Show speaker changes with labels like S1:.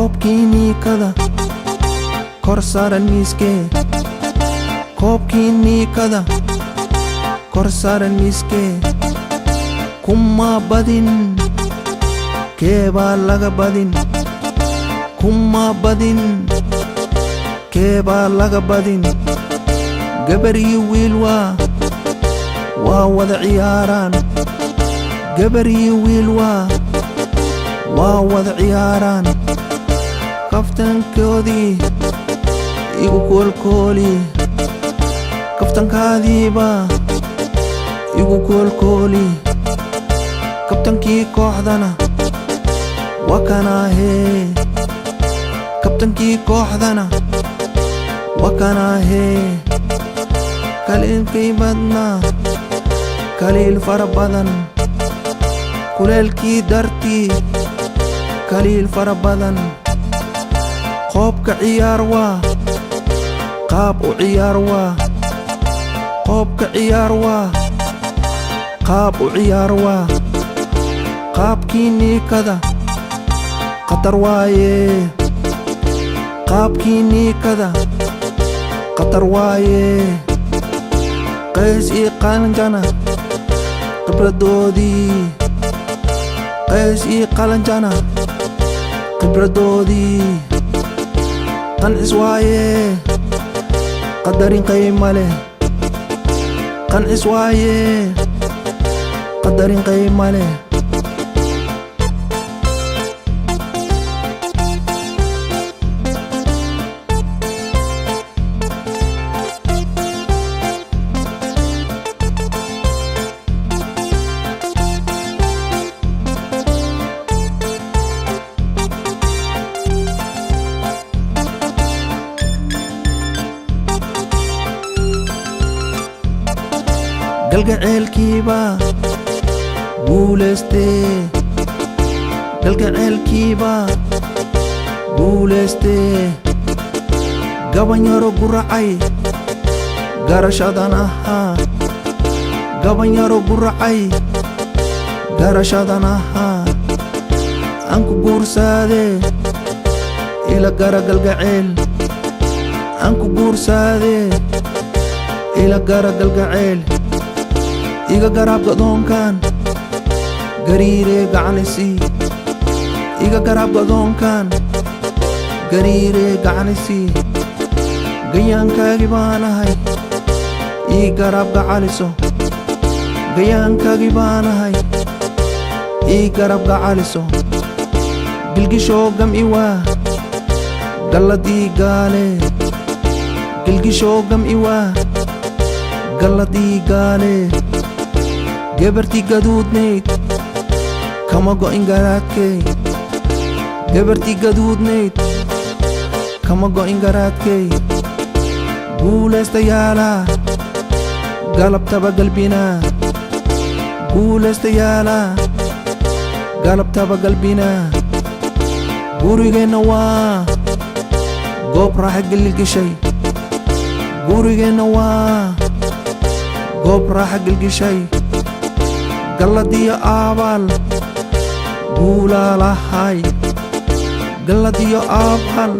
S1: koobkiinii kada kor saaran miiskee koobkiinii kada kor saaran miiskee kuma badin kee baa laga badin kuma badin kee baa laga badin gabar iyo wiil waa wada ciyaaraan gabar iyo wiil waa wada ciyaaraan kaftankoodii igu koolkooli kaftankaadiiba igu koolkooli kabtankii kooxdana waa kanaahee kabtankii kooxdana waa kanaahee kaliilkii badnaa kaliil fara badan kuleelkii dartii kaliil fara badan qoobka ciyaar waa qaab u ciyaar waa qoobka ciyaar waa qaab u ciyaar waa qaabkiinii kada khatar waaye qaabkiinii kada khatar waaye qays ii qalanjana khibradoodii qays ii qalanjana khibradoodii qancis waaye qadarin qiimo leh qancis waaye qadarin qiimo leh galgaceelkiiba guuleystee galgaceelkiiba guuleystee gabanyaro guracay garashadan ahaa gabanyaro guracay garashadan ahaa aan ku guursaadee ila gara galgaceel aan ku guursaadee ila gara galgaceel iga garaab gadoonkan gariiree gacanisii iga garaab gadoonkan gariiree gacanisii gayaankaagi baanahay ii garaab gacaliso gayaankaagi baanahay ii garaab gacaliso gilgishoo gam'i waa galladii gaale gilgishoo gam'i waa galladii gaale gabartii gaduudnayd kama go'in garaadkay gabartii gaduudnayd kama go'in garaadkay guuleystayaalaa galabtaba galbinaa guuleystayaalaa galabtaba galbinaa gurigeenna waa goob raaxa gilgishay gurigeenna waa goob raaxa gilgishay galladiyo aabaal guulaa lahay galladiyo aabaal